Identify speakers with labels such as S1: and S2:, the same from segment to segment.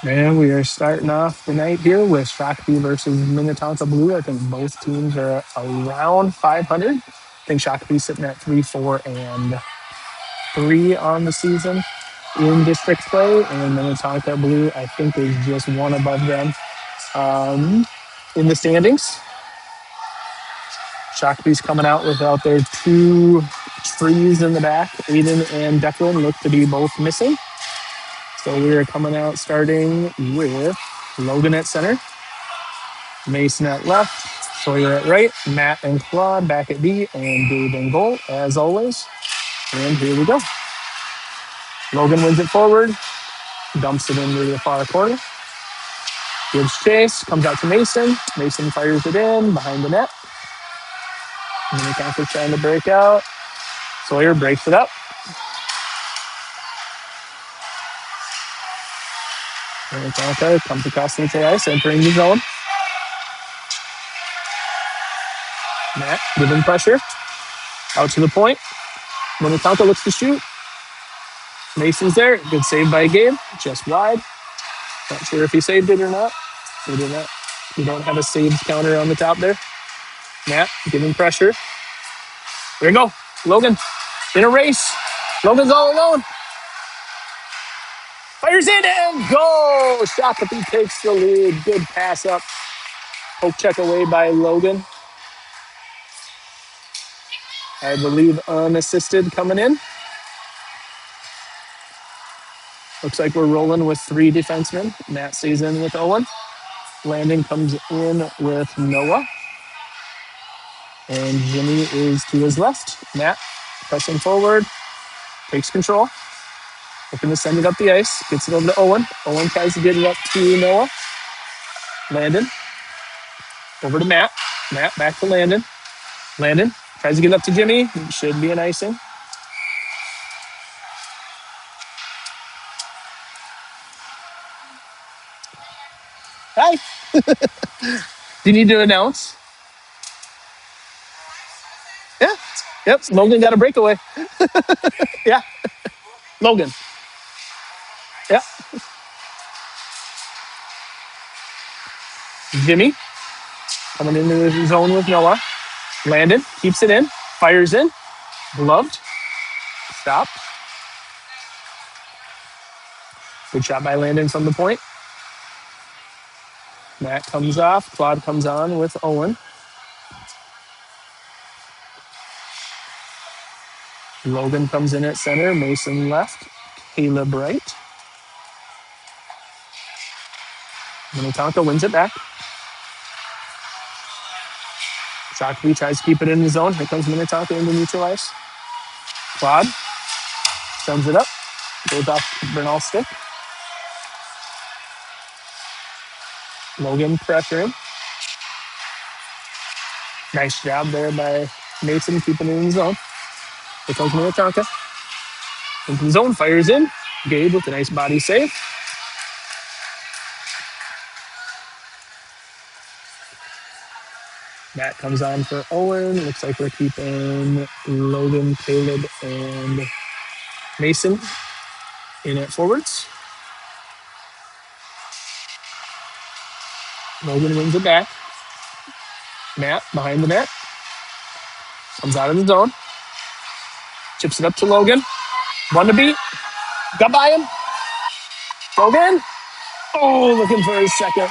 S1: And we are starting off the night here with Shakopee versus Minnetonka Blue. I think both teams are around 500. I think Shakopee's sitting at 3-4-3 on the season in district play, and Minnetonka Blue, I think, is just one above them in the standings. Shakopee's coming out without their two trees in the back. Aiden and Declan look to be both missing. So we are coming out starting with Logan at center, Mason at left, Sawyer at right, Matt and Claude back at D, and Dave in goal, as always. And here we go. Logan wins it forward, dumps it into the far corner, gives chase, comes out to Mason. Mason fires it in behind the net. Minnetonka's trying to break out. Sawyer breaks it up. Minnetonka comes across the ice, entering the zone. Matt giving pressure. Out to the point. Minnetonka looks to shoot. Mason's there. Good save by Gabe. Just wide. Not sure if he saved it or not. We did not. We don't have a saves counter on the top there. Matt giving pressure. There you go. Logan in a race. Logan's all alone. Fires in and goal. Shakopee takes the lead. Good pass up. Poke check away by Logan. I believe unassisted coming in. Looks like we're rolling with three defensemen. Matt stays in with Owen. Landon comes in with Noah. And Jimmy is to his left. Matt pressing forward. Takes control. Looking to send it up the ice. Gets it over to Owen. Owen tries to get it up to Noah. Landon. Over to Matt. Matt back to Landon. Landon tries to get it up to Jimmy. Should be an icing. Hi. Do you need to announce? Yeah. Yep. Logan got a breakaway. Yeah. Logan. Yeah. Jimmy coming into the zone with Noah. Landon keeps it in. Fires in. Gloved. Stop. Good shot by Landon from the point. Matt comes off. Claude comes on with Owen. Logan comes in at center. Mason left. Caleb right. Minnetonka wins it back. Shakopee tries to keep it in the zone. Here comes Minnetonka into neutral ice. Claude sends it up. Goes off Bernal's stick. Logan pressuring. Nice job there by Mason keeping it in the zone. Here comes Minnetonka. Into the zone, fires in. Gabe with a nice body save. Matt comes on for Owen. Looks like we're keeping Logan, Caleb, and Mason in at forwards. Logan wins it back. Matt behind the net. Comes out of the zone. Chips it up to Logan. One to beat. Got by him. Logan. Oh, looking for his second.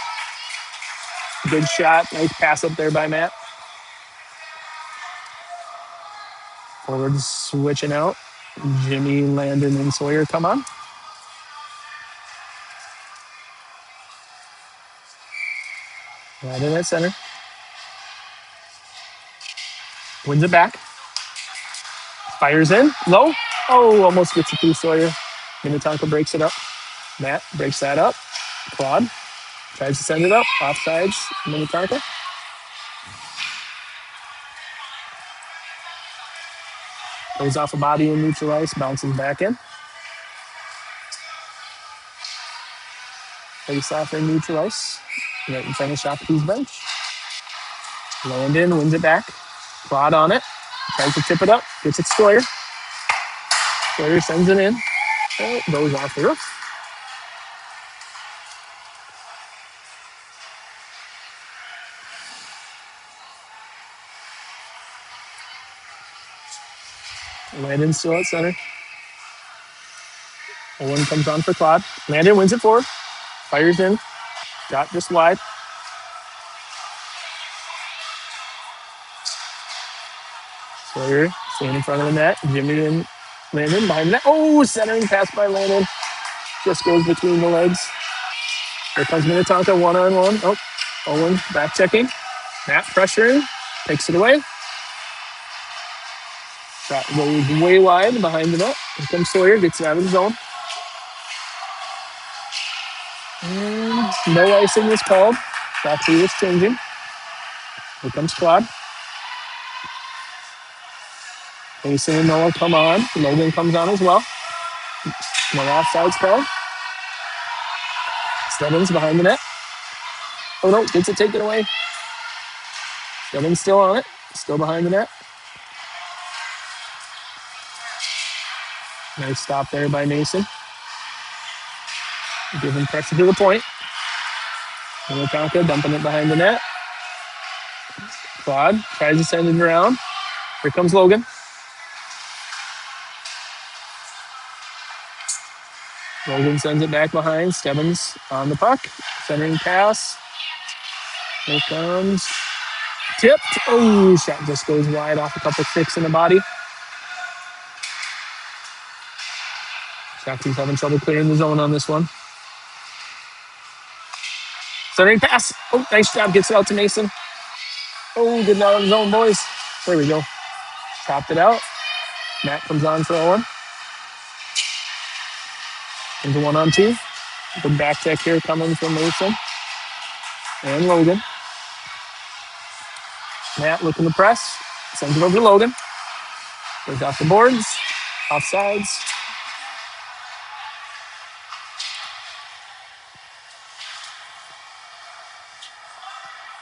S1: Good shot. Nice pass up there by Matt. Forwards switching out. Jimmy, Landon, and Sawyer come on. Landon at center. Wins it back. Fires in. Low. Oh, almost gets it through Sawyer. Minnetonka breaks it up. Matt breaks that up. Claude tries to send it up. Offsides. Minnetonka. Goes off a body in neutral ice. Bounces back in. Face off in neutral ice. Right in front of Shakopee's bench. Landon wins it back. Claude on it. Tries to tip it up. Gets it Sawyer. Sawyer sends it in. Oh, goes off the roof. Landon still at center. Owen comes on for Claude. Landon wins it forward. Fires in. Shot just wide. Sawyer staying in front of the net. Jimmy and Landon behind the net. Oh, centering pass by Landon. Just goes between the legs. Here comes Minnetonka one-on-one. Oh, Owen back checking. Matt pressuring. Takes it away. Shot goes way wide behind the net. Here comes Sawyer. Gets it out of the zone. And no icing was called. Referee was changing. Here comes Claude. Mason and Noah come on. Logan comes on as well. The last side's called. Stebbins behind the net. Oh no, gets it taken away. Stebbins still on it. Still behind the net. Nice stop there by Mason. Giving pressure to the point. Minnetonka dumping it behind the net. Claude tries to send it around. Here comes Logan. Logan sends it back behind. Stebbins on the puck. Centering pass. Here comes. Tipped. Oh, shot just goes wide off a couple sticks in the body. Shakopee's having trouble clearing the zone on this one. Centering pass. Oh, nice job. Gets it out to Mason. Oh, good out of the zone, boys. There we go. Chopped it out. Matt comes on for Owen. Into 1-on-2. Good back check here coming from Mason and Logan. Matt looking to press. Sends it over to Logan. Goes off the boards. Offsides.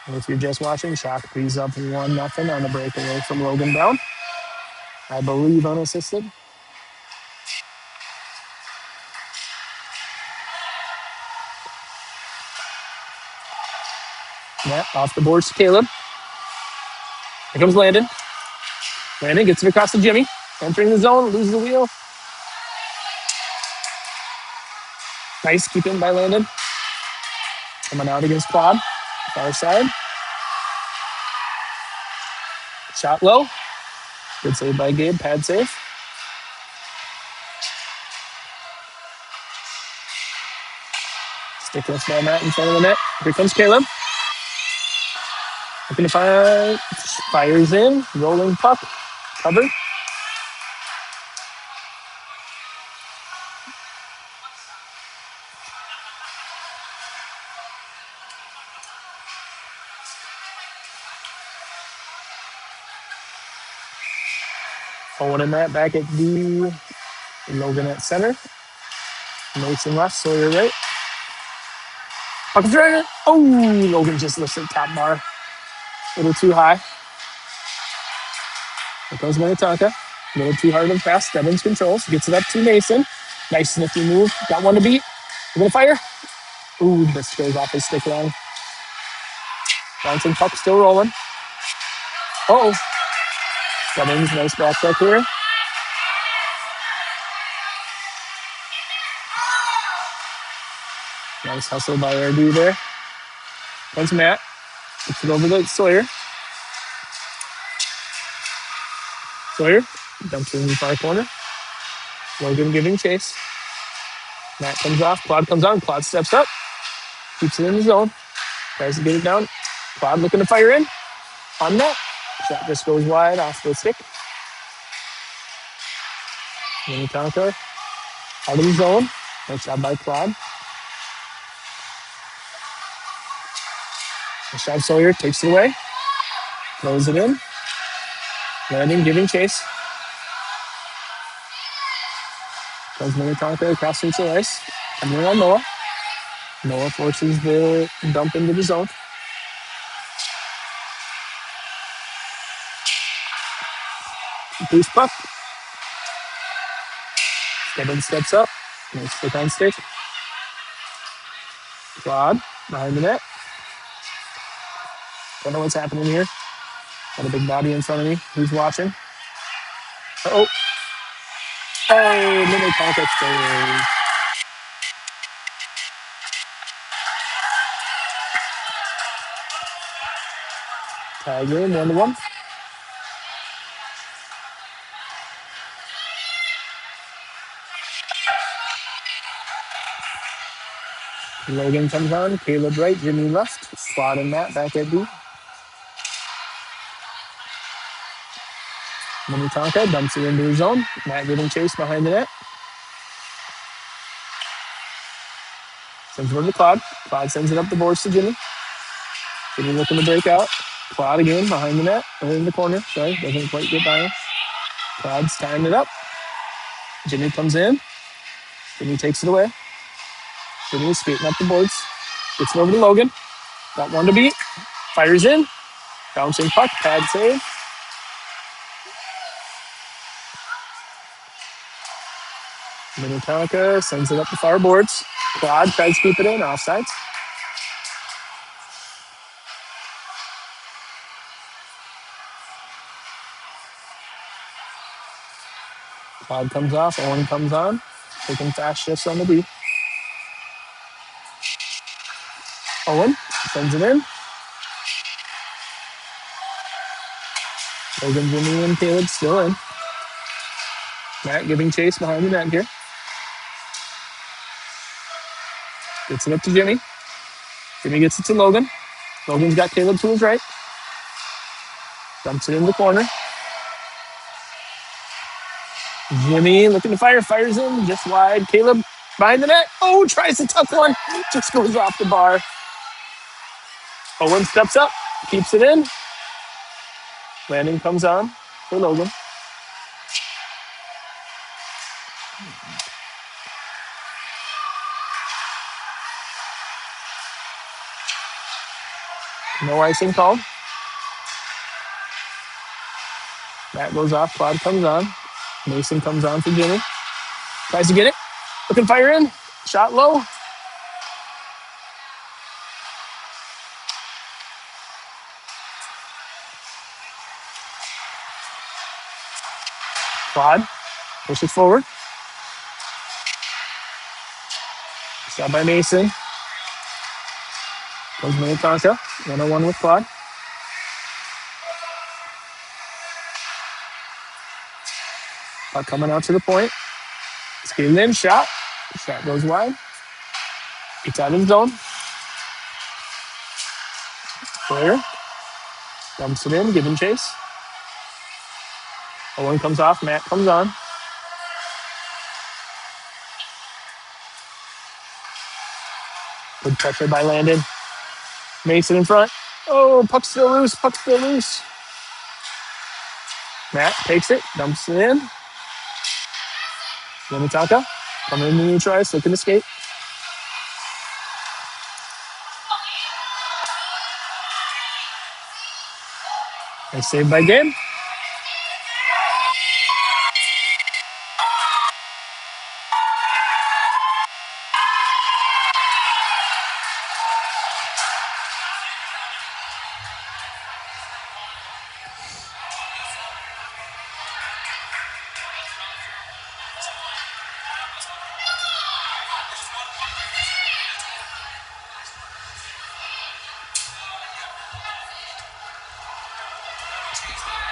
S1: And if you're just watching, Shakopee's up 1-0 on the breakaway from Logan Brown. I believe unassisted. Matt off the boards to Caleb. Here comes Landon. Landon gets it across to Jimmy. Entering the zone, loses the wheel. Nice keep in by Landon. Coming out against Claude. Far side. Shot low. Good save by Gabe. Pad save. Stick lift by Matt in front of the net. Here comes Caleb. Looking to fire. Fires in. Rolling puck. Covered. Owen and Matt back at D. Logan at center. Mason left. Sawyer right. Puck driver. Oh, Logan just lifts it top bar. A little too high. Here goes Minnetonka. A little too hard and fast. Stebbins controls. Gets it up to Mason. Nice nifty move. Got one to beat. We're going to fire. Ooh, this goes off his stick line. Bouncing puck still rolling. Uh-oh. Stebbins, nice back check here. Nice hustle by RD there. Comes Matt. Gets it over to Sawyer. Sawyer dumps it in the far corner. Logan giving chase. Matt comes off. Claude comes on. Claude steps up. Keeps it in the zone. Tries to get it down. Claude looking to fire in. On net. Shot just goes wide off the stick. Minnetonka out of the zone. Nice job by Claude. Nice job Sawyer. Takes it away. Throws it in. Landing, giving chase. Goes Minnetonka across the ice. Coming on Noah. Noah forces the dump into the zone. Boost puck. Stebbins steps up. Nice stick on stick. Claude behind the net. Don't know what's happening here. Got a big body in front of me. Who's watching? Uh-oh. Oh, Minnetonka scores. Tie game, 1-1. Logan comes on. Caleb right. Jimmy left. Claude and Matt back at D. Minnetonka dumps it into his zone. Matt getting chased behind the net. Sends it over to Claude. Claude sends it up the boards to Jimmy. Jimmy looking to break out. Claude again behind the net. Or in the corner. Sorry, doesn't quite get by him. Claude's tying it up. Jimmy comes in. Jimmy takes it away. Jimmy skating up the boards. Gets it over to Logan. Got one to beat. Fires in. Bouncing puck. Pad save. Minnetonka sends it up the far boards. Claude tries to keep it in. Offsides. Claude comes off. Owen comes on. Taking fast shifts on the D. Owen sends it in. Logan, Jimmy, and Caleb still in. Matt giving chase behind the net here. Gets it up to Jimmy. Jimmy gets it to Logan. Logan's got Caleb to his right. Dumps it in the corner. Jimmy looking to fire. Fires in. Just wide. Caleb behind the net. Oh, tries to tuck one. Just goes off the bar. Owen steps up. Keeps it in. Landing comes on for Logan. No icing called. Matt goes off. Claude comes on. Mason comes on for Jimmy. Tries to get it. Looking fire in. Shot low. Claude pushes forward. Shot by Mason. Goes Minnetonka. 1-on-1 with Claude. Puck coming out to the point. Skating in. Shot. Shot goes wide. It's out of the zone. Player dumps it in. Giving chase. Owen comes off. Matt comes on. Good pressure by Landon. Mason in front. Oh, puck's still loose. Puck's still loose. Matt takes it. Dumps it in. Minnetonka coming in the new tries. Looking to skate. Nice save by Gabe.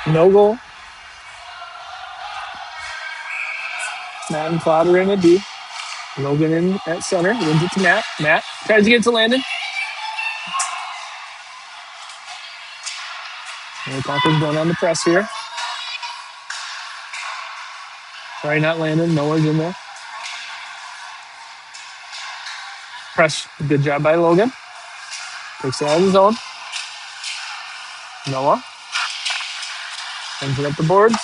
S1: No goal. Matt and Claude are in a D. Logan in at center. Wins it to Matt. Matt tries to get to Landon. Minnetonka's going on the press here. Sorry, not Landon. Noah's in there. Press. Good job by Logan. Takes it out of his own. Noah. Sends it up the boards.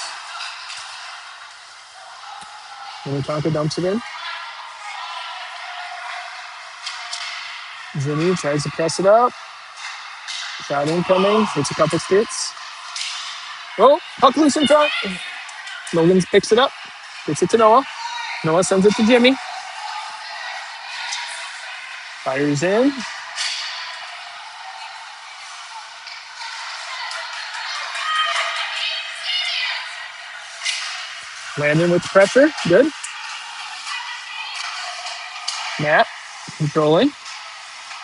S1: Minnetonka dumps it in. Jimmy tries to press it up. Shot incoming. Hits a couple skates. Oh, puck loose in front. Logan picks it up. Gets it to Noah. Noah sends it to Jimmy. Fires in. Landon with the pressure. Good. Matt controlling.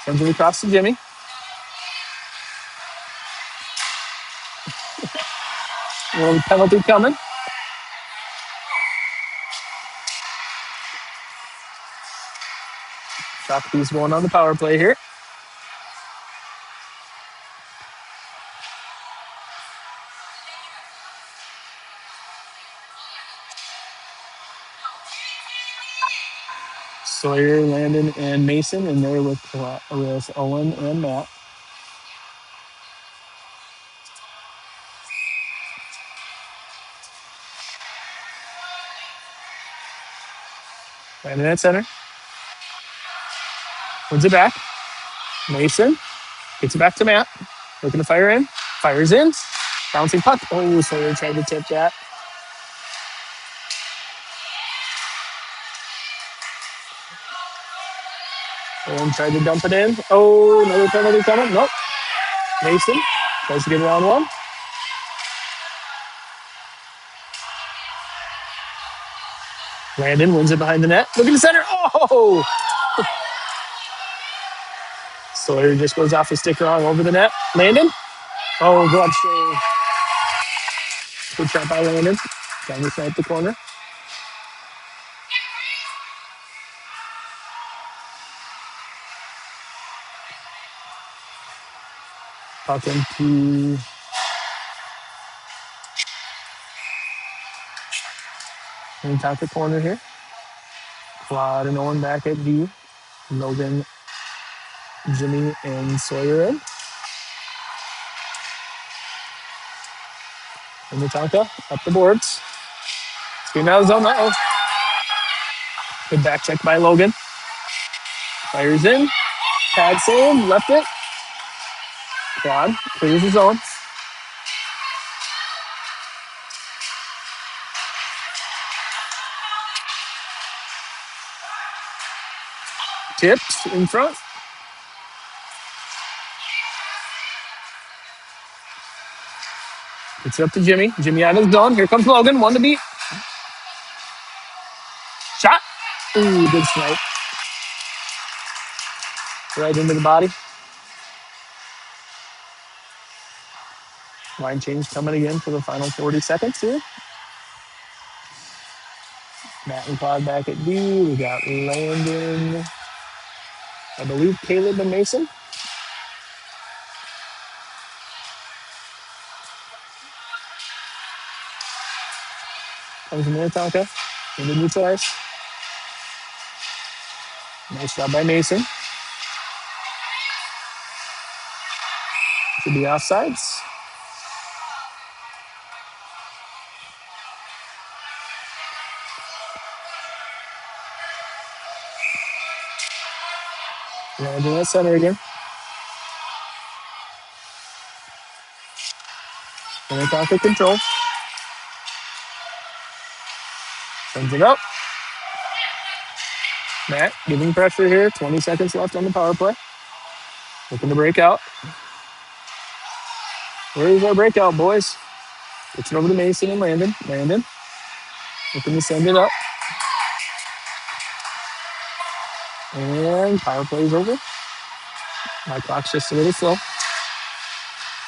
S1: Sends it across to Jimmy. A little penalty coming. Shakopee's going on the power play here. Sawyer, Landon, and Mason in there with Owen and Matt. Landon at center. Wins it back. Mason gets it back to Matt. Looking to fire in. Fires in. Bouncing puck. Oh, Sawyer tried to tip that. And tried to dump it in. Oh, another penalty coming. Nope. Mason tries to get it on one. Landon wins it behind the net. Look at the center. Oh! Sawyer just goes off the stick wrong over the net. Landon. Oh, glove save. Good shot by Landon. Trying to snipe the corner. Puck into Minnetonka corner here. Claude and Owen back at D. Logan, Jimmy, and Sawyer in. Minnetonka up the boards. Screen out of zone. Uh-oh. Good back check by Logan. Fires in. Pad save. Left it. Claude clears his zone. Tipped in front. It's up to Jimmy. Jimmy out of his zone. Here comes Logan. One to beat. Shot. Ooh, good snipe. Right into the body. Line change coming again for the final 40 seconds here. Matt and Claude back at D. We got Landon, I believe Caleb and Mason. Comes from Minnetonka. In the neutral ice. Nice job by Mason. Should be offsides. Landon at center again. Minnetonka control. Sends it up. Matt giving pressure here. 20 seconds left on the power play. Looking to break out. Where's our breakout, boys? It's over to Mason and Landon. Landon looking to send it up. And power play is over. My clock's just a little slow.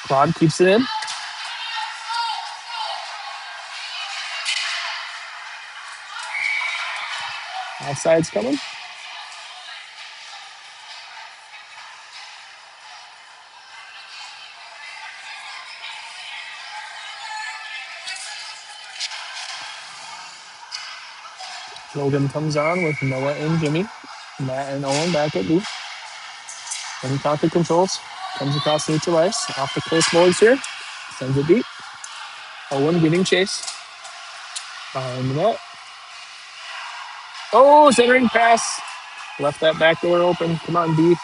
S1: Claude keeps it in. Offside's coming. Logan comes on with Noah and Jimmy. Matt and Owen back at D. Minnetonka controls. Comes across neutral ice. Off the close boards here. Sends it deep. Owen getting chase. Behind the net. Oh, centering pass. Left that back door open. Come on, D.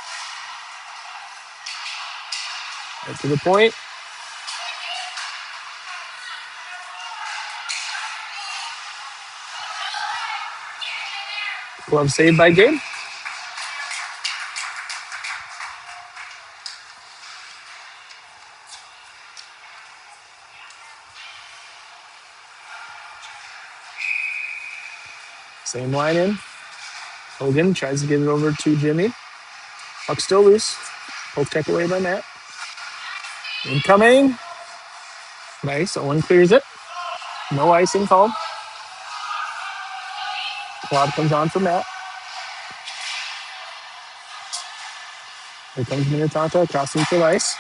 S1: Right to the point. Glove saved by Gabe. Same line in. Hogan tries to get it over to Jimmy. Puck still loose. Poke check away by Matt. Incoming. Nice. Owen clears it. No icing called. Claude comes on for Matt. Here comes Minnetonka crossing for ice.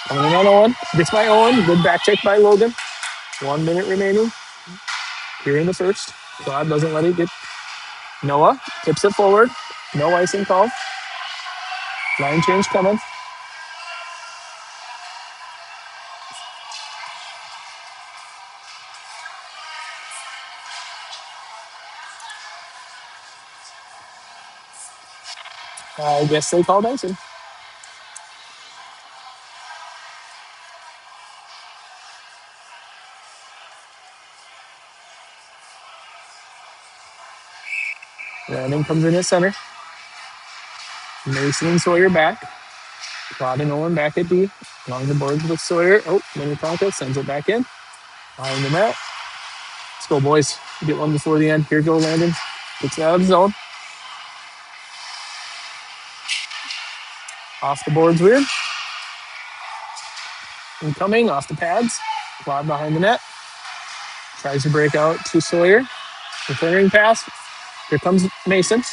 S1: Coming in on Owen. Gets by Owen. Good back check by Logan. 1 minute remaining here in the first. Claude doesn't let it get. Noah tips it forward. No icing called. Line change coming. I guess they called icing. Landon comes in at center. Mason and Sawyer back. Claude and Owen back at D. Along the boards with Sawyer. Oh, Minnetonka sends it back in. Behind the net. Let's go, boys. Get one before the end. Here go Landon. Gets it out of the zone. Off the boards weird. Incoming off the pads. Claude behind the net. Tries to break out to Sawyer. Returning pass. Here comes Mason.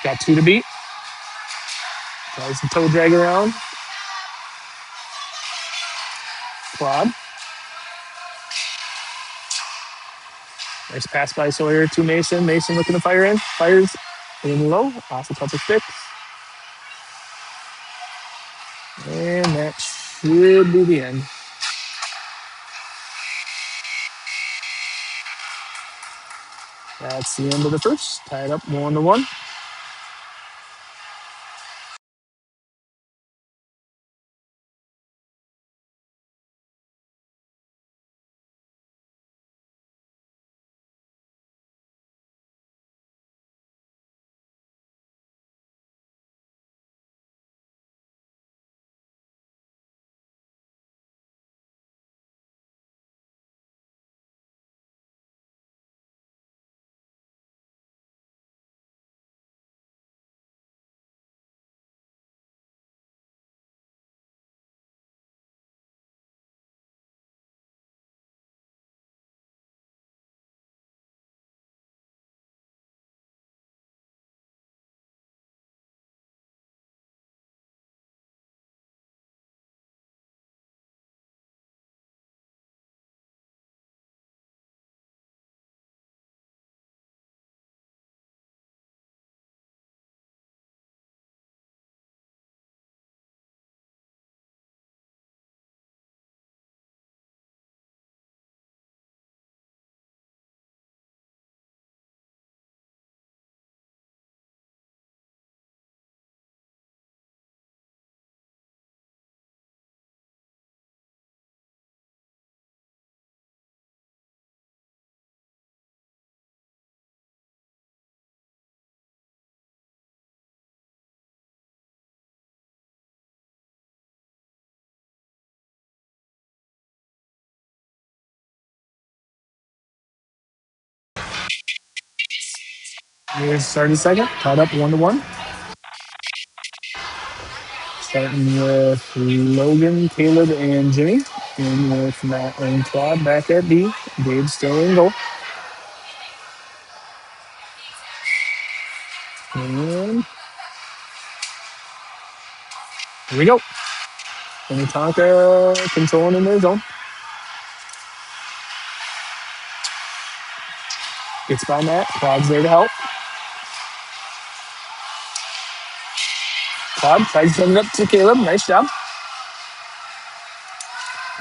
S1: Got 2 to beat. Tries to toe drag around. Claude. Nice pass by Sawyer to Mason. Mason looking to fire in. Fires in low. Off a couple sticks. And that should be the end. That's the end of the first. Tied up 1-1. Here's starting second. Tied up 1-1. Starting with Logan, Caleb, and Jimmy. And with Matt and Claude back at D. Dave still in goal. And here we go. Minnetonka controlling in their zone. Gets by Matt. Claude's there to help. Claude tries to send it up to Caleb. Nice job.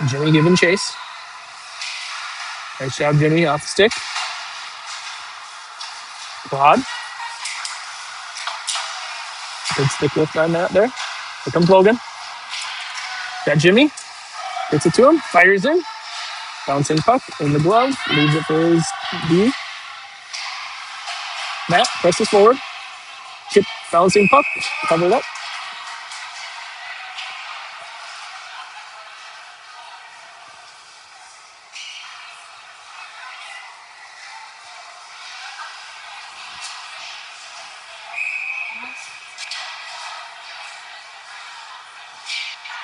S1: Jimmy giving chase. Nice job, Jimmy, off the stick. Claude. Good stick lift on that there. Here comes Logan. Got Jimmy. Gets it to him. Fires in. Bouncing puck in the glove. Leaves it for his D. Matt presses forward. Chip bouncing puck. Covered up.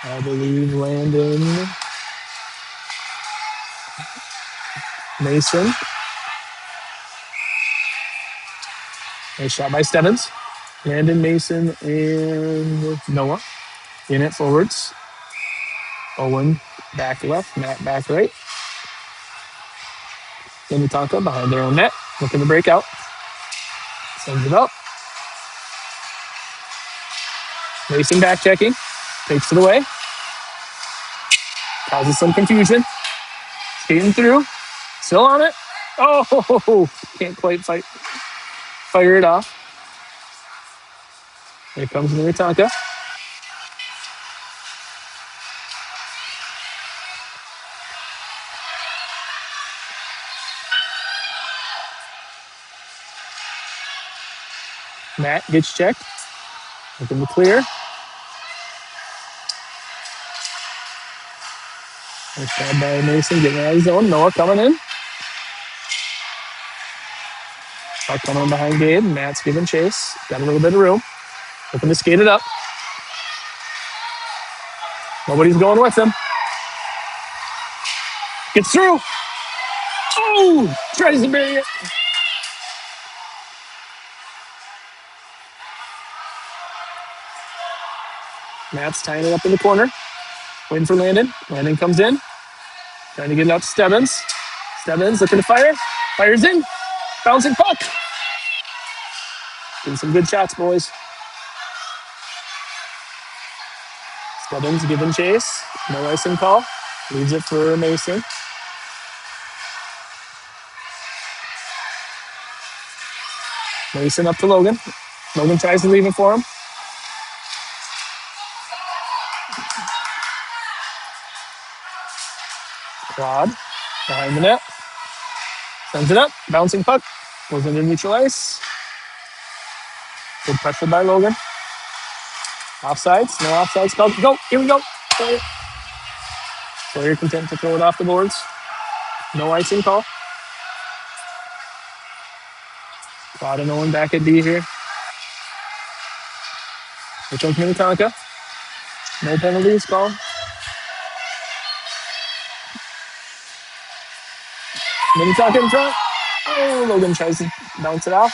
S1: I believe Landon Mason. Nice shot by Stebbins. Landon Mason and Noah in it forwards. Owen back left, Matt back right. Minnetonka behind their own net, looking to break out. Sends it up. Mason back checking. Takes it away. Causes some confusion. Skating through. Still on it. Oh, can't quite fire it off. Here comes Minnetonka. Matt gets checked. Looking to clear. Nice job by Mason getting out of his zone. Noah coming in. Puck coming in behind Gabe. Matt's giving chase. Got a little bit of room. Looking to skate it up. Nobody's going with him. Gets through. Oh, tries to bury it. Matt's tying it up in the corner. Waiting for Landon. Landon comes in. Trying to get it up to Stebbins. Stebbins looking to fire. Fires in. Bouncing puck. Getting some good shots, boys. Stebbins giving chase. No icing call. Leaves it for Mason. Mason up to Logan. Logan tries to leave it for him. Claude behind the net. Sends it up. Bouncing puck. Goes into neutral ice. Good pressure by Logan. Offsides. No offsides called. Go. Here we go. Player content to throw it off the boards. No icing call. Claude and Owen back at D here. Here comes Minnetonka. No penalties called. Minnetonka in front. Oh, Logan tries to bounce it off.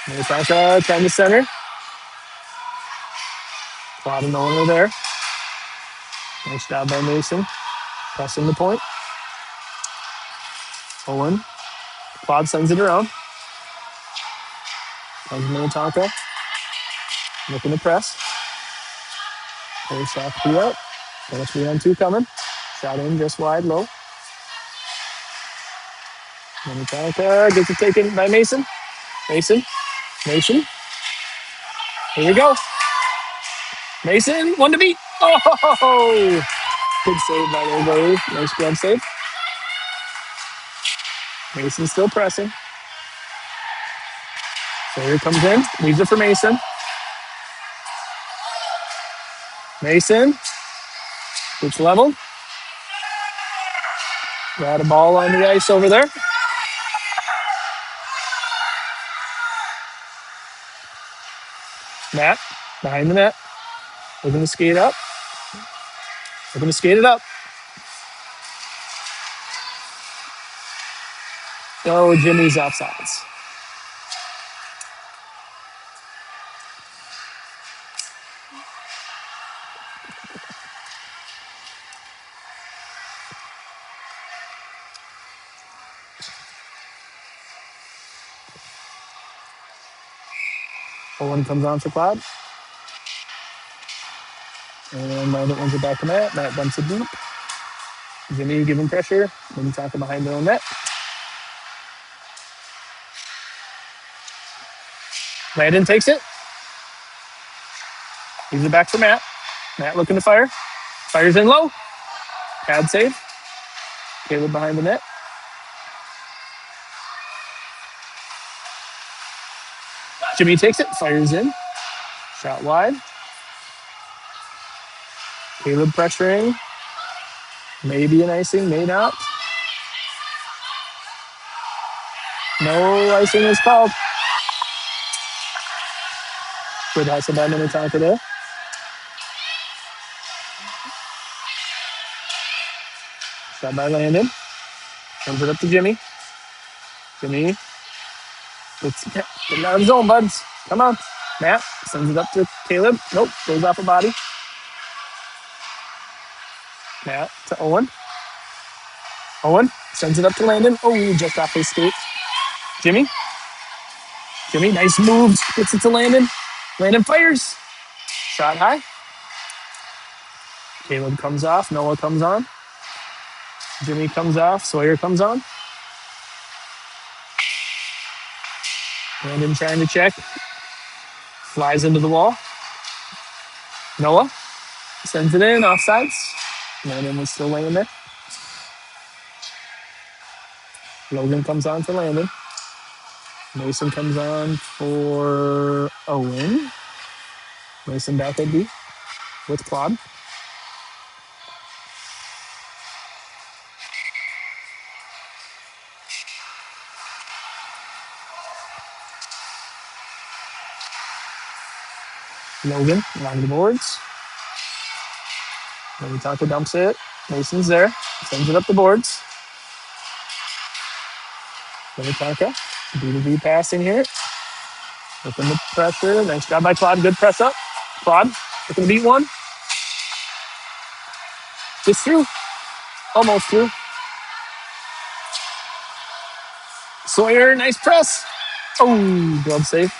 S1: Minnetonka trying to center. Claude and Owen are there. Nice job by Mason. Pressing the point. Owen. Claude sends it around. Comes Minnetonka. Looking to press. Play Shakopee out. Got a 3-on-2 coming. Shot in just wide, low. Minnetonka gets it taken by Mason. Mason. Here we go. Mason, one to beat. Oh! Good save by their goalie. Nice glove save. Mason still pressing. So here comes in. Leaves it for Mason. Mason. Gets leveled. Got a ball on the ice over there. Matt, behind the net. Looking to skate up. Oh, Jimmy's offsides. Owen comes on for Claude. And my other ones are back to Matt. Matt dumps it deep. Jimmy giving pressure. Minnetonka behind their own net. Landon takes it. Leaves it back for Matt. Matt looking to fire. Fires in low. Pad save. Caleb behind the net. Jimmy takes it. Fires in. Shot wide. Caleb pressuring. Maybe an icing, may not. No icing is called. Good hustle by Minnetonka there. Shot by Landon. Sends it up to Jimmy. Jimmy. Let's get it out of zone, buds. Come on. Matt sends it up to Caleb. Nope. Goes off a body. Matt to Owen. Owen sends it up to Landon. Oh, just off his skate. Jimmy. Jimmy, nice moves. Gets it to Landon. Landon fires. Shot high. Caleb comes off. Noah comes on. Jimmy comes off. Sawyer comes on. Landon trying to check. Flies into the wall. Noah sends it in. Offsides. Landon was still laying there. Logan comes on for Landon. Mason comes on for Owen. Mason back at D with Claude. Logan along the boards. Minnetonka dumps it. Mason's there. Sends it up the boards. Minnetonka. B2B passing here. Looking the pressure. Nice job by Claude. Good press up. Claude looking to beat one. Just through. Almost through. Sawyer, nice press. Oh, glove safe.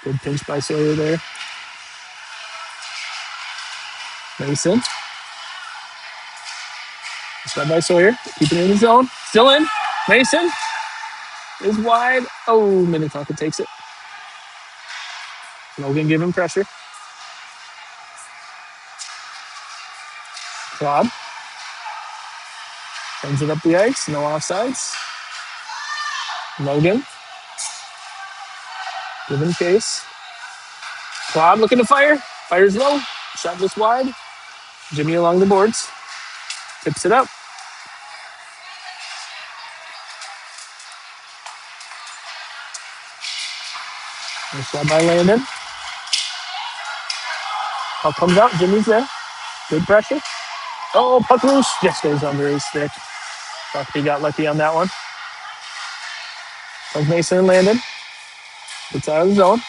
S1: Good pinch by Sawyer there. Mason. Shot by Sawyer. Keeping it in the zone. Still in. Mason is wide. Oh, Minnetonka takes it. Logan giving pressure. Claude. Sends it up the ice. No offsides. Logan. Giving chase. Claude looking to fire. Fires low. Shot just wide. Jimmy along the boards. Tips it up. Nice shot by Landon. Puck comes out. Jimmy's there. Good pressure. Oh, puck loose. Just goes under his stick. Thought he got lucky on that one. Comes Mason and Landon. It's out of the zone.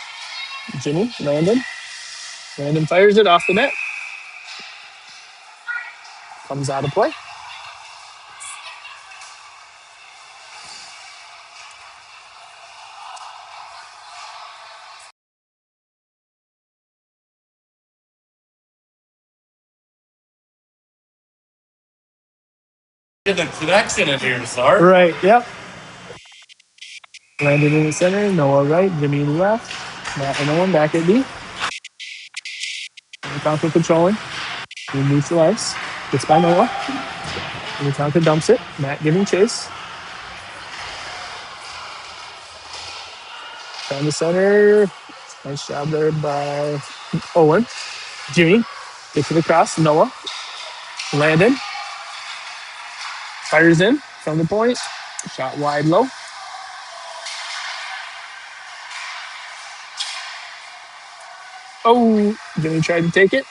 S1: Jimmy, Landon. Landon fires it off the net. Comes out of play.
S2: The connection in here, sorry.
S1: Right, yep. Landon in the center. Noah right. Jimmy in the left. Matt and Owen back at D. Minnetonka controlling. He moves to ice. Gets by Noah. Minnetonka dumps it. Matt giving chase. Down the center. Nice job there by Owen. Jimmy gets it across. Noah. Landon. Fires in from the point. Shot wide low. Oh, Jimmy tried to take it.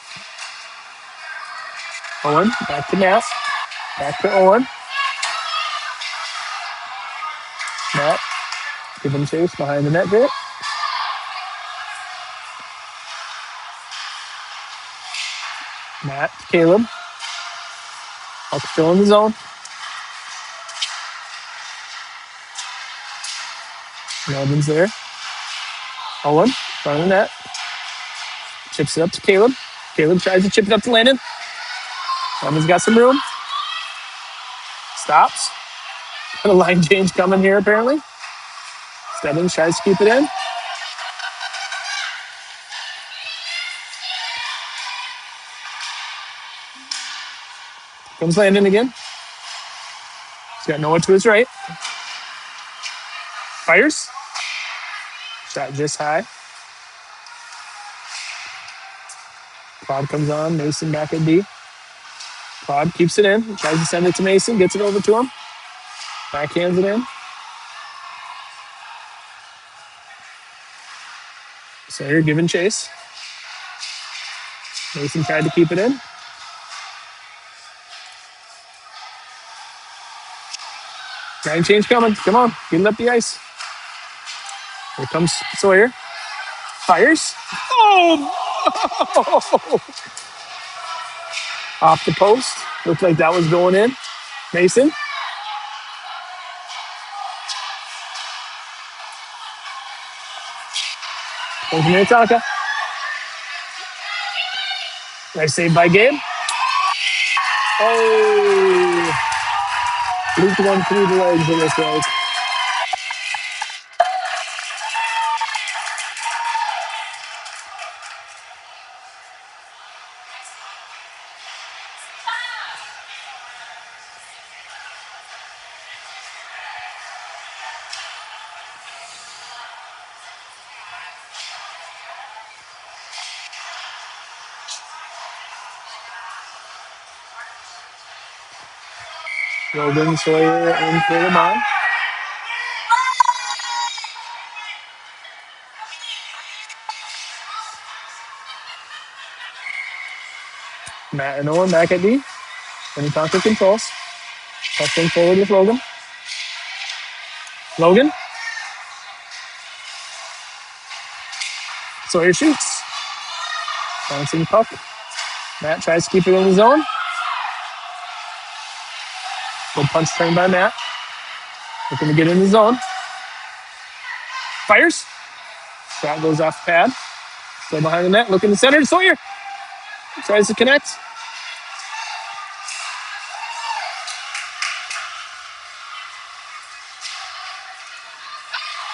S1: Owen back to Matt. Back to Owen. Matt giving chase behind the net there. Matt, Caleb. Puck still in the zone. Melvin's there. Owen, front of the net. Chips it up to Caleb. Caleb tries to chip it up to Landon. Landon's got some room. Stops. Got a line change coming here, apparently. Stebbins tries to keep it in. Comes Landon again. He's got Noah to his right. Fires. Shot just high. Claude comes on. Mason back at D. Claude keeps it in. Tries to send it to Mason. Gets it over to him. Backhands it in. Sawyer giving chase. Mason tried to keep it in. Line change coming. Come on, get it up the ice. Here comes Sawyer. Fires. Oh! Off the post. Looked like that was going in. Mason. Goes to Minnetonka. Nice save by Gabe. Oh! Luke one through the legs in this way. Logan, Sawyer, and Caleb on. Matt and Owen back at D. Minnetonka controls. Testing forward with Logan. Logan. Sawyer shoots. Bouncing puck. Matt tries to keep it in the zone. Good punch turn by Matt. Looking to get in the zone. Fires. Shot goes off the pad. Still behind the net. Looking to center. Sawyer tries to connect.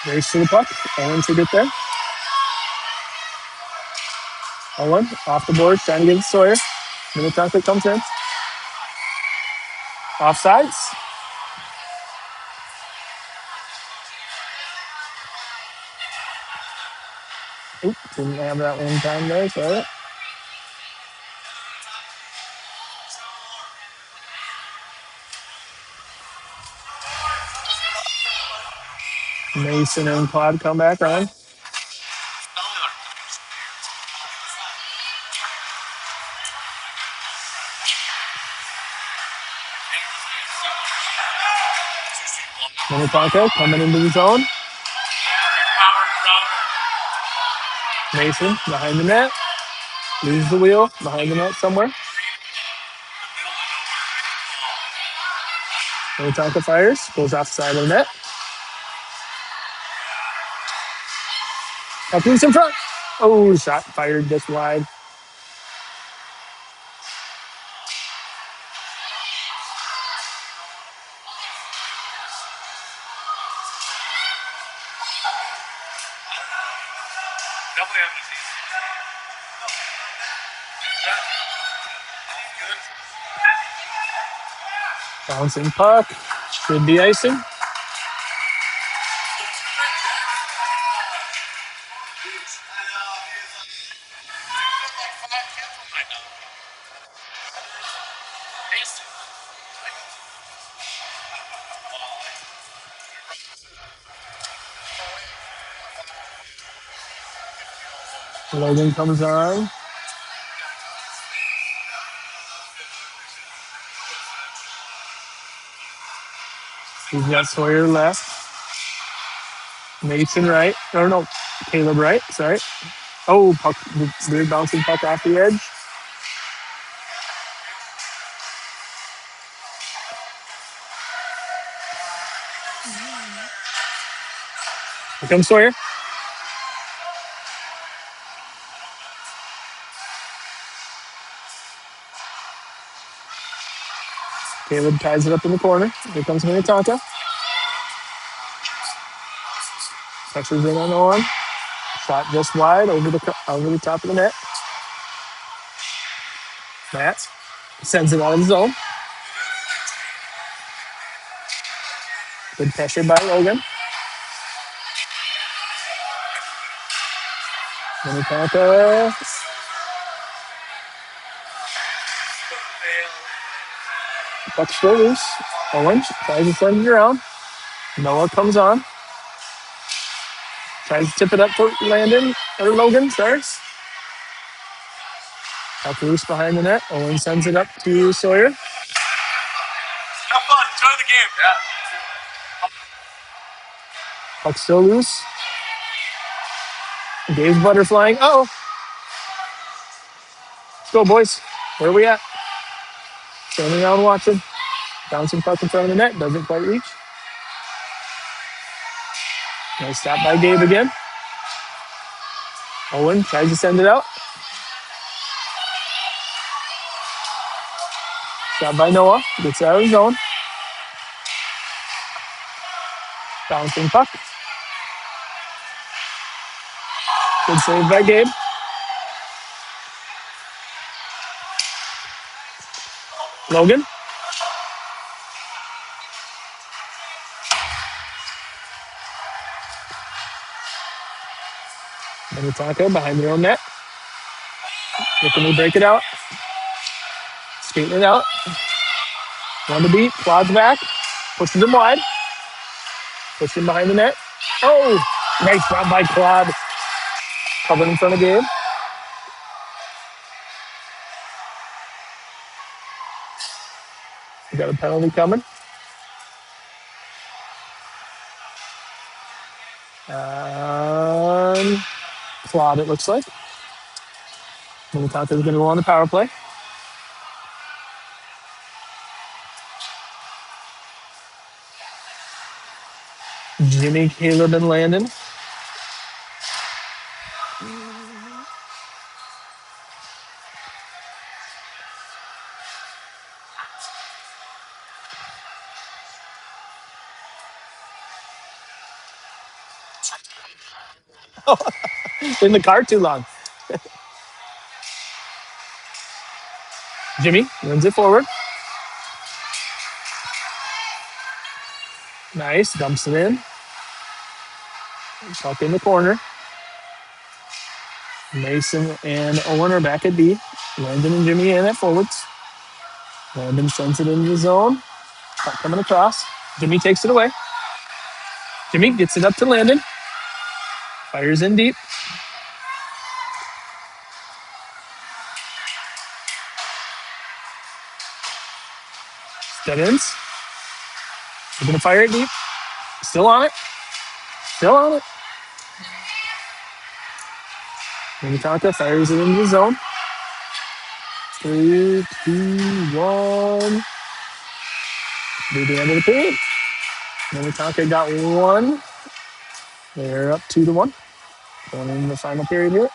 S1: Race to the puck. Owen should get there. Owen off the board, trying to get it to Sawyer. Minnetonka comes in. Offsides. Oop, didn't have that one time there, sorry. Mason and Claude come back on. Minnetonka coming into the zone. Mason behind the net. Loses the wheel behind the net somewhere. Minnetonka fires. Goes off the side of the net. Puck loose in front. Oh, shot fired just wide. Bouncing puck. Should be icing. Logan comes on. He's got Sawyer left. Mason right. Or no, Caleb right. Sorry. Oh, puck. Weird bouncing puck off the edge. Here comes Sawyer. Caleb ties it up in the corner. Here comes Minnetonka. Pressures in on Owen. Shot just wide over the top of the net. Matt sends it out of the zone. Good pressure by Logan. Minnetonka. Puck still loose. Owen tries to send it around. Noah comes on. Tries to tip it up for Landon. Or Logan, sorry. Puck loose behind the net. Owen sends it up to Sawyer.
S2: Have fun. Enjoy the game. Yeah.
S1: Puck still loose. Dave's butterflying. Uh-oh. Let's go, boys. Where are we at? Standing around watching. Bouncing puck in front of the net. Doesn't quite reach. Nice stop by Gabe again. Owen tries to send it out. Shot by Noah. Gets out of his zone. Bouncing puck. Good save by Gabe. Logan. Minnetonka behind their own net. Looking to break it out. Skating it out. On the beat. Claude's back. Pushes him wide. Pushing behind the net. Oh! Nice job by Claude. Covered in front of Gabe. We got a penalty coming. Claude, it looks like. Minnetonka is going to go on the power play. Jimmy, Caleb, and Landon. In the car too long. Jimmy runs it forward. Nice. Dumps it in. Puck in the corner. Mason and Owen are back at D. Landon and Jimmy in at forwards. Landon sends it into the zone. Puck coming across. Jimmy takes it away. Jimmy gets it up to Landon. Fires in deep. Stebbins. We're going to fire it deep. Still on it. Still on it. Minnetonka fires it into the zone. 3, 2, 1. Near the end of the period. Minnetonka got one. They're up 2-1. Going into the final period here.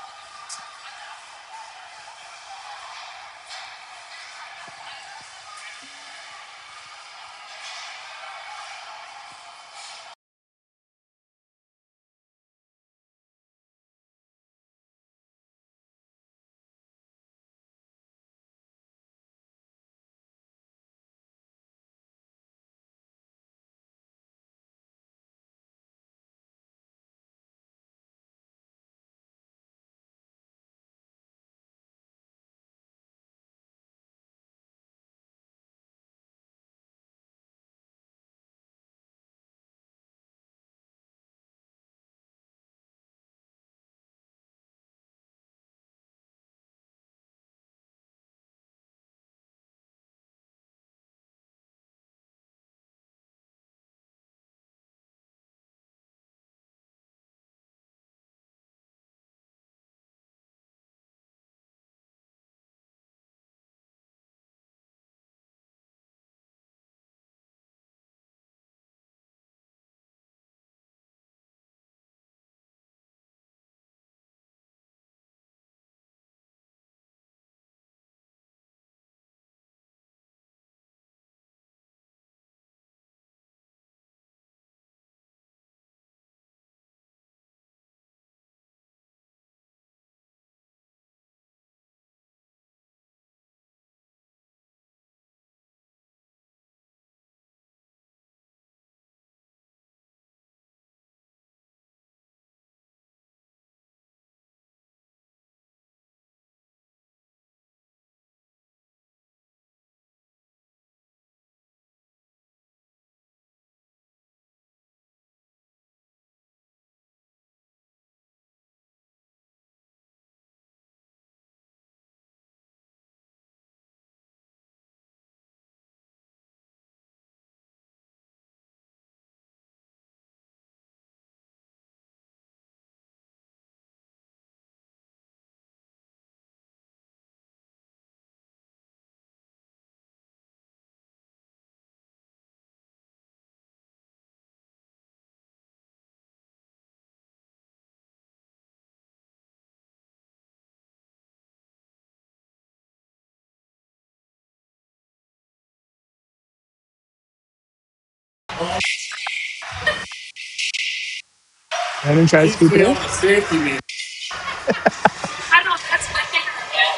S1: Landon tries to keep it in.
S2: Safety me.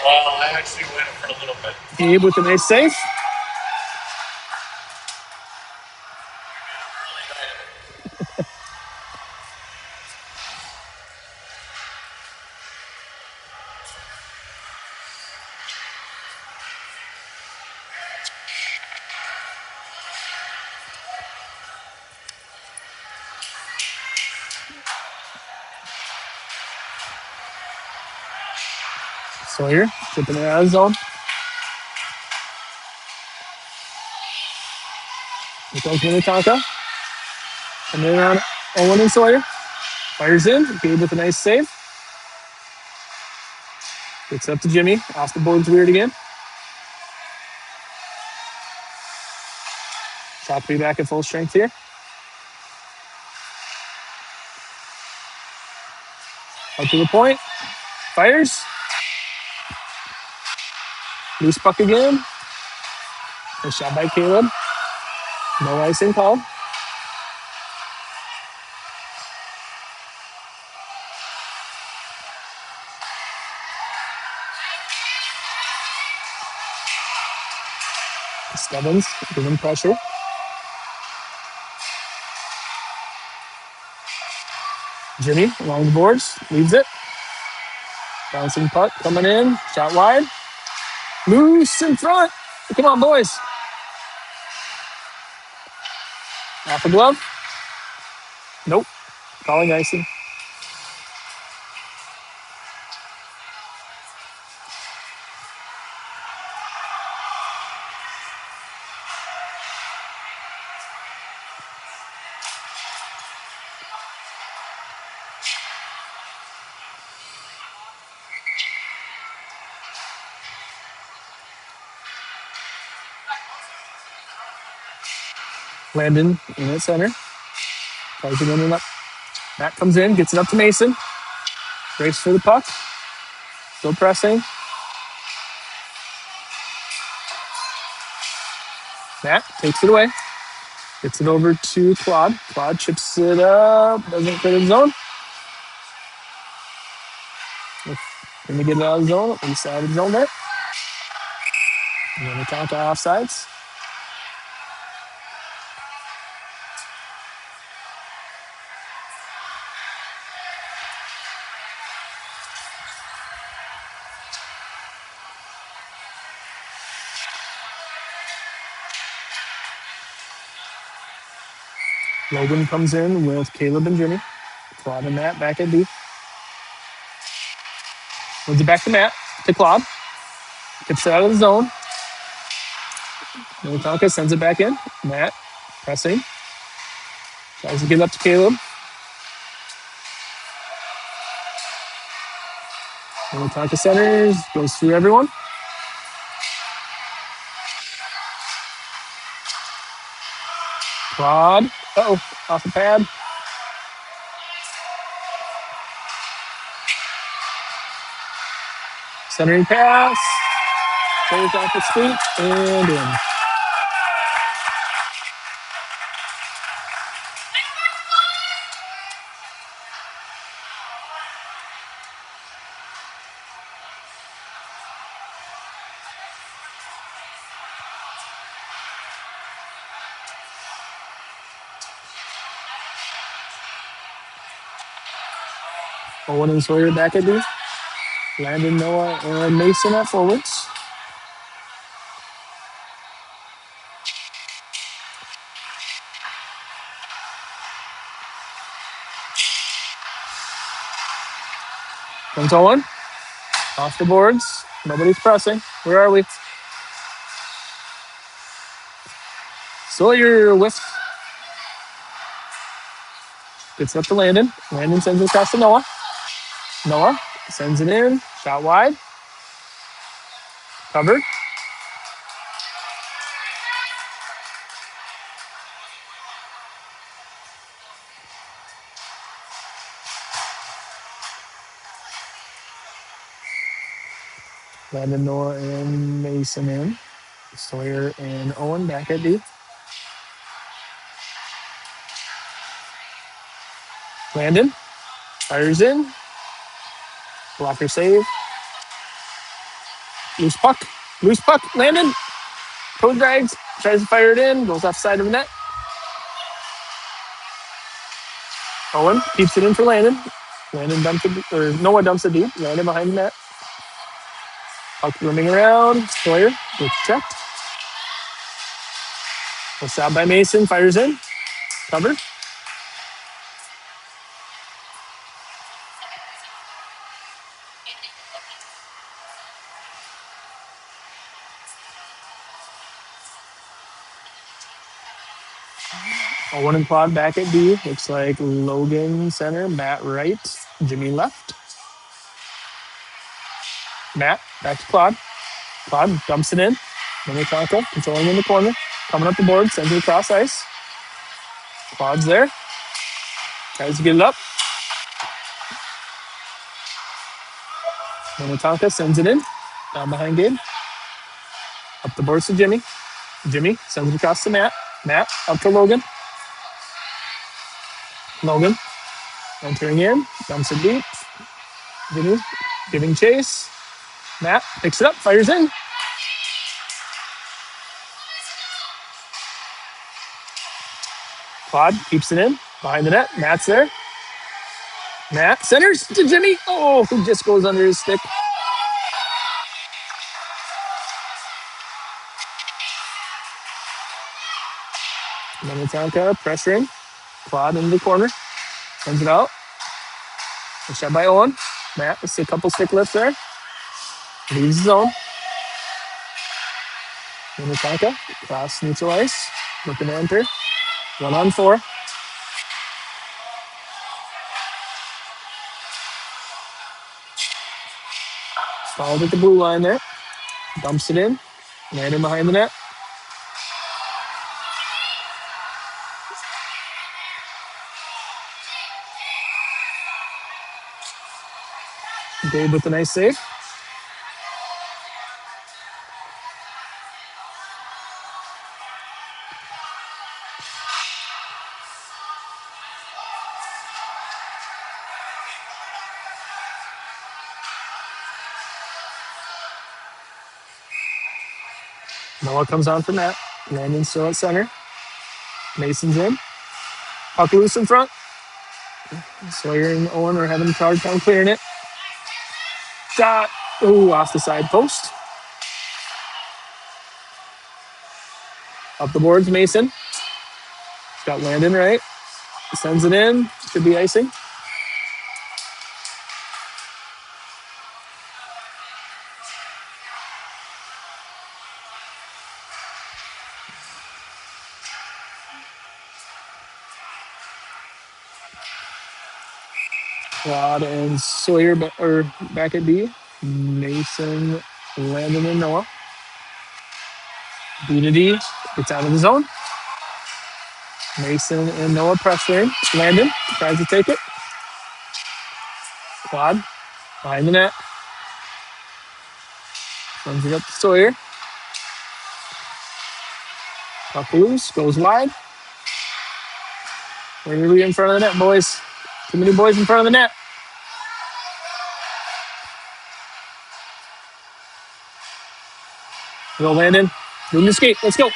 S2: Well, I actually went for a little bit.
S1: Gabe with a nice save. Sawyer tipping it out of zone. Here comes Minnetonka. And then on Owen and Sawyer. Fires in. Gabe with a nice save. Gets up to Jimmy. Off the board's weird again. Shakopee back at full strength here. Up to the point. Fires. Loose puck again. A shot by Caleb. No icing called. Stebbins giving pressure. Jimmy along the boards. Leaves it. Bouncing puck coming in. Shot wide. Loose in front. Come on, boys. Off the glove. Nope. Calling icing. Landon in at center. Tries to run it up. Matt comes in, gets it up to Mason. Race for the puck. Still pressing. Matt takes it away. Gets it over to Claude. Claude chips it up. Doesn't clear the zone. Going to get it out of the zone. At least out of the zone there. And then we count to offsides. Logan comes in with Caleb and Jimmy. Claude and Matt back at D. Wins it back to Matt. To Claude. Tips it out of the zone. Minnetonka sends it back in. Matt pressing. Tries to get it up to Caleb. Minnetonka centers. Goes through everyone. Claude. Uh-oh. Off the pad. Centering pass. Goes off its feet and in. Owen and Sawyer back at D. Landon, Noah, and Mason at forwards. Comes Owen. Off the boards. Nobody's pressing. Where are we? Sawyer with. Gets up to Landon. Landon sends it across to Noah. Noah sends it in. Shot wide. Covered. Landon, Noah, and Mason in. Sawyer and Owen back at D. Landon fires in. Blocker save. Loose puck. Loose puck. Landon. Toe drags. Tries to fire it in. Goes off side of the net. Owen keeps it in for Landon. Landon dumps it, or Noah dumps it deep. Landon behind the net. Puck running around. Sawyer gets checked. Puts out by Mason. Fires in. Covered. Owen and Claude back at D. Looks like Logan center, Matt right, Jimmy left. Matt back to Claude. Claude dumps it in. Minnetonka controlling in the corner. Coming up the board, sends it across ice. Claude's there. Tries to get it up. Minnetonka sends it in. Down behind Gabe. Up the boards to Jimmy. Jimmy sends it across to Matt. Matt up to Logan. Logan entering in. Dumps it deep. Jimmy giving chase. Matt picks it up, fires in. Claude keeps it in. Behind the net. Matt's there. Matt centers to Jimmy. Oh, who just goes under his stick. Minnetonka pressuring. Claude in the corner. Sends it out. A shot by Owen. Matt with a couple stick lifts there. Leaves the zone. Minnetonka cross neutral ice. Looking to enter. 1-on-4. Fouled at the blue line there. Dumps it in. Landon behind the net. Gabe with a nice save. Noah comes on for Matt. Landon's still at center. Mason's in. Puck loose in front. Sawyer and Owen are having a hard time clearing it. Shot. Ooh, off the side post. Up the boards, Mason. Got Landon right. Sends it in. Should be icing. Rod and Sawyer back at D. Mason, Landon, and Noah. B to D. Gets out of the zone. Mason and Noah pressuring. Landon tries to take it. Claude behind the net. Runs it up to Sawyer. Puck loose. Goes wide. We're going to be in front of the net, boys. Too many boys in front of the net. Go, Landon. Doing the skate. Let's go.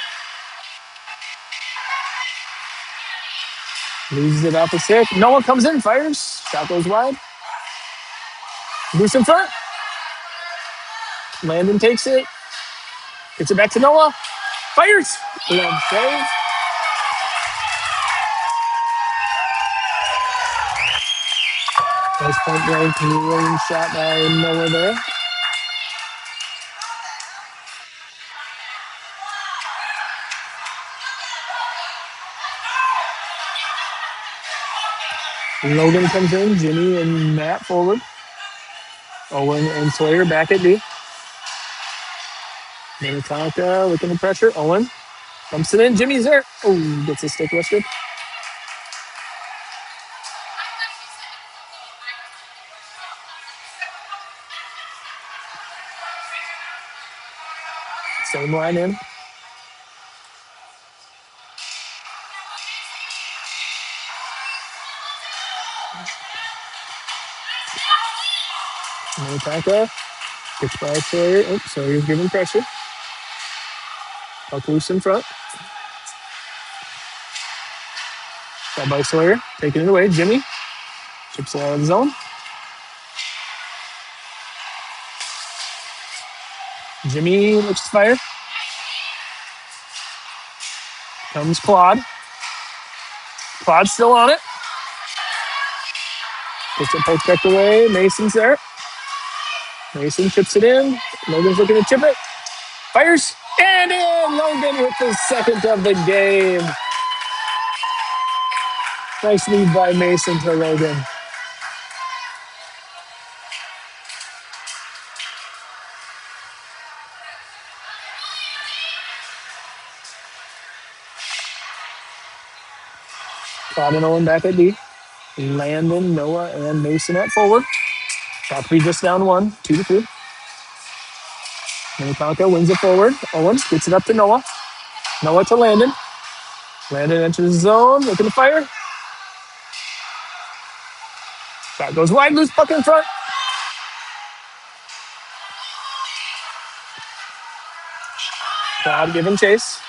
S1: Loses it off the stick. Noah comes in, fires. Shot goes wide. Loose in front. Landon takes it. Gets it back to Noah. Fires. Glove save. Nice point blank range shot by Noah there. Logan comes in. Jimmy and Matt forward. Owen and Sawyer back at D. Minnetonka looking to pressure. Owen dumps it in. Jimmy's there. Oh, gets his stick lifted. Same line in. Minnetonka gets by Sawyer. Oh, Sawyer's giving pressure. Puck loose in front. Got by Sawyer. Taking it away. Jimmy chips it out of the zone. Jimmy looks to fire. Comes Claude. Claude's still on it. Gets it poked back away. Mason's there. Mason chips it in. Logan's looking to chip it. Fires. And in. Logan with the second of the game. Nice lead by Mason to Logan. Claude and Owen back at D. Landon, Noah, and Mason at forward. Shakopee just down 1, 2-2. Minnetonka wins it forward. Owen gets it up to Noah. Noah to Landon. Landon enters the zone, looking to fire. Shot goes wide, loose puck in front. Claude giving chase.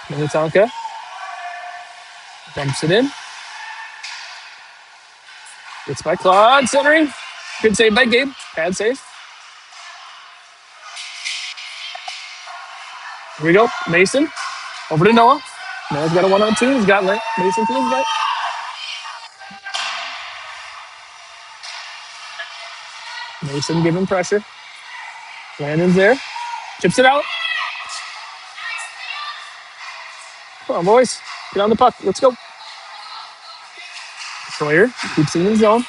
S1: Minnetonka dumps it in. Gets by Claude, centering. Good save by Gabe. Bad save. Here we go. Mason over to Noah. Noah's got a 1-on-2. He's got Mason to his right. Mason giving pressure. Landon's there. Chips it out. Come on, boys. Get on the puck. Let's go. Sawyer keeps it in zone.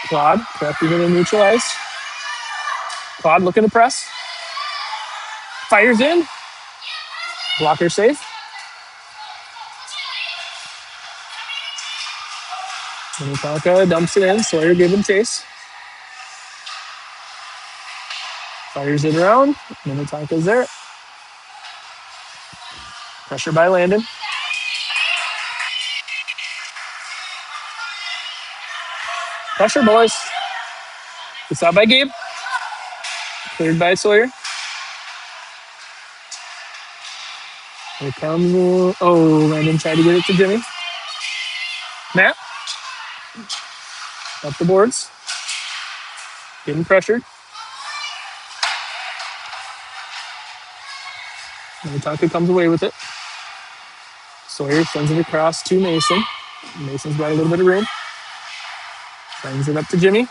S1: Claude, correctly going to neutralize. Claude looking to press. Fires in. Blocker safe. Minnetonka dumps it in. Sawyer giving chase. Fires it around. Minnetonka's there. Pressure by Landon. Pressure, boys. It's out by Gabe. Cleared by Sawyer. Here comes. Oh, Landon tried to get it to Jimmy. Matt. Up the boards. Getting pressured. Minnetonka comes away with it. Sawyer sends it across to Mason. Mason's got a little bit of room. Sends it up to Jimmy.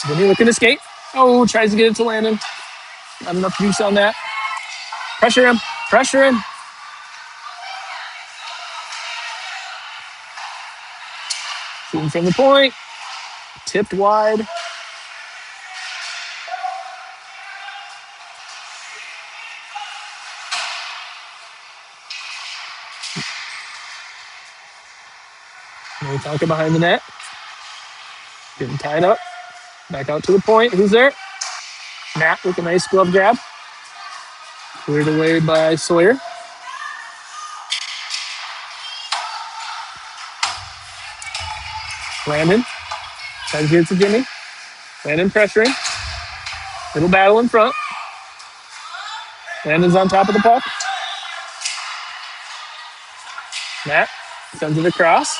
S1: Jimmy looking to skate. Oh, tries to get it to Landon. Not enough juice on that. Pressure him. Pressure him. Shooting from the point. Tipped wide. Minnetonka behind the net. Getting tied up. Back out to the point. Who's there? Matt with a nice glove grab. Cleared away by Sawyer. Landon. Tries to get it to Jimmy. Landon pressuring. Little battle in front. Landon's on top of the puck. Matt sends it across.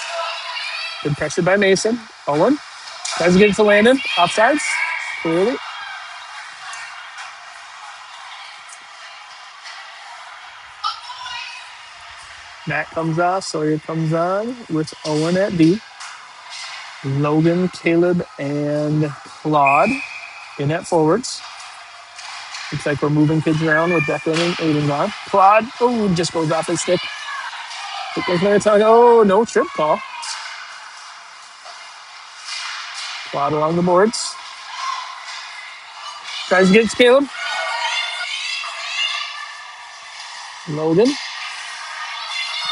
S1: Good pressure by Mason. Owen tries to get it to Landon. Offsides. Clearly. Matt comes off. Sawyer comes on with Owen at D. Logan, Caleb, and Claude in at forwards. Looks like we're moving kids around with Declan and Aiden on. Claude, oh, just goes off his stick. Oh, no trip call. Claude along the boards. Tries to get it to Caleb. Logan.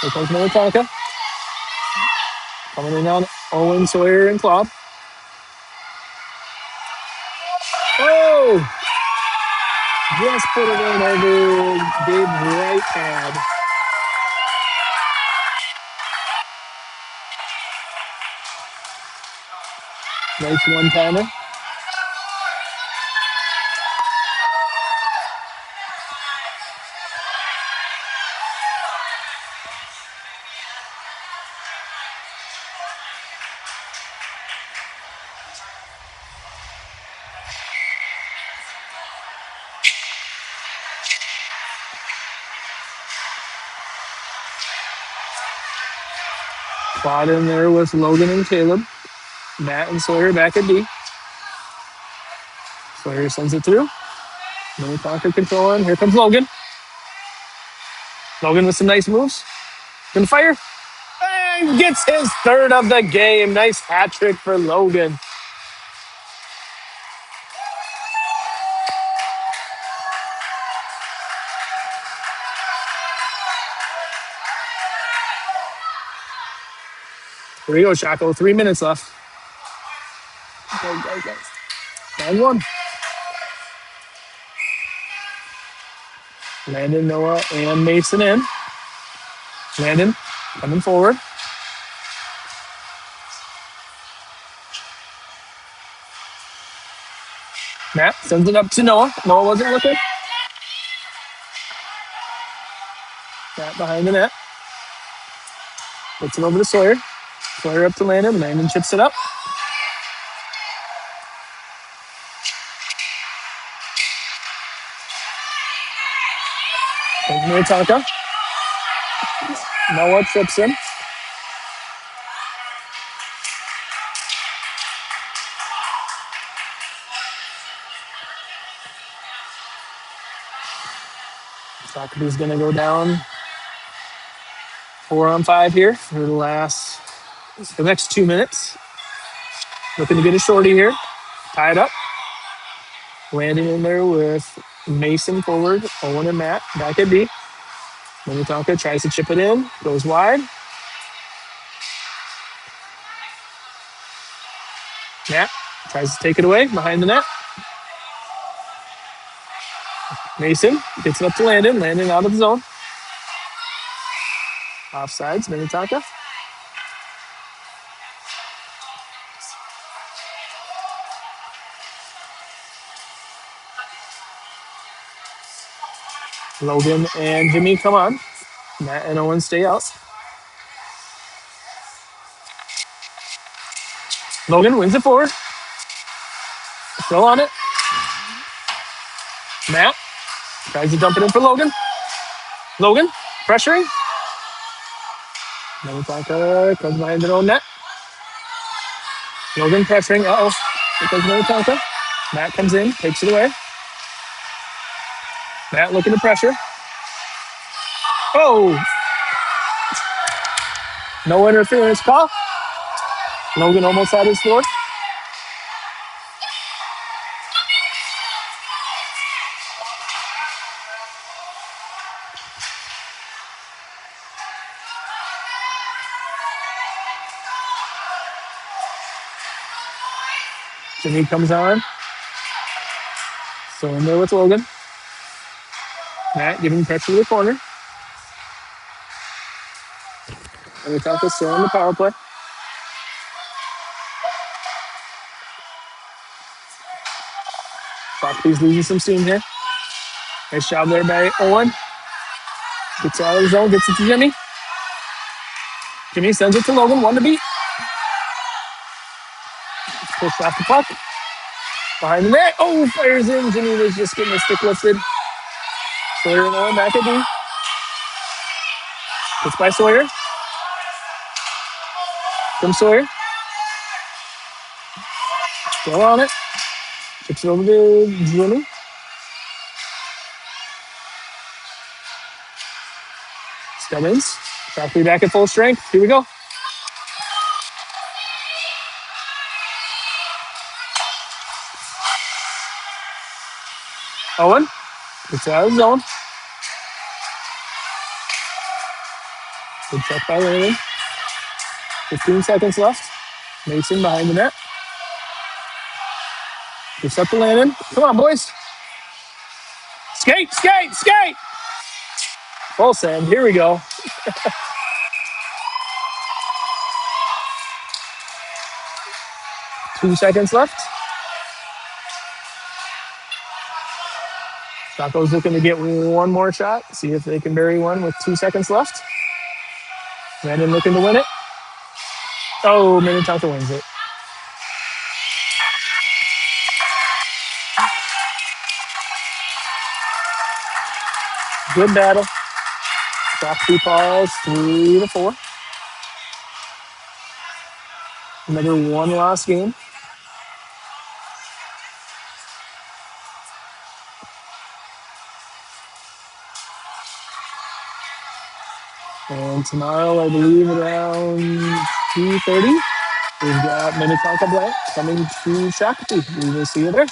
S1: Here comes Minnetonka. Coming in on Owen, Sawyer, and Claude. Oh! Just put it in over Gabe's right pad. Nice one-timer. Quad in there with Logan and Caleb. Matt and Sawyer back at D. Sawyer sends it through. Minnetonka controlling. Here comes Logan. Logan with some nice moves. Gonna fire. And gets his third of the game. Nice hat trick for Logan. Here we go, Shako. 3 minutes left. Go, go, go. 9-1. Landon, Noah, and Mason in. Landon coming forward. Matt sends it up to Noah. Noah wasn't looking. Matt behind the net. Puts it over to Sawyer. Sawyer up to Landon. Landon chips it up. There's Minnetonka. Noah trips him. Shakopee's going to go down 4-on-5 here for the next 2 minutes. Looking to get a shorty here. Tie it up. Landing in there with Mason forward. Owen and Matt back at D. Minnetonka tries to chip it in. Goes wide. Matt tries to take it away behind the net. Mason gets it up to Landon. Landon out of the zone. Offsides, Minnetonka. Logan and Jimmy come on. Matt and Owen stay out. Logan wins it forward. Still on it. Matt tries to dump it in for Logan. Logan pressuring. Minnetonka comes behind their own net. Logan pressuring. Uh-oh. Here comes Minnetonka. Matt comes in, takes it away. Matt looking to pressure. Oh! No interference call. Logan almost had his score. Jimmy comes on. So in there with Logan. Matt giving pressure to the corner. Minnetonka still on the power play. Shakopee's losing some steam here. Nice job there by Owen. Gets out of the zone, gets it to Jimmy. Jimmy sends it to Logan, 1 to beat. Pushed off the puck. Behind the net. Oh, fires in. Jimmy was just getting his stick lifted. Sawyer and Owen back at D. Gets by Sawyer. From Sawyer. Still on it. Chips it over to Jimmy. Stubbins. Shakopee back at full strength. Here we go. Owen. Gets out of the zone. Good check by Landon. 15 seconds left. Mason behind the net. Gets up to Landon. Come on, boys. Skate, skate, skate. Full send. Here we go. 2 seconds left. Chaco's looking to get one more shot. See if they can bury one with 2 seconds left. Brandon looking to win it. Oh, Minnetonka wins it. Good battle. Shakopee falls 3-4. Another one-loss game. And tomorrow, I believe around 2:30, we've got Minnetonka Black coming to Shakopee. We will see you there.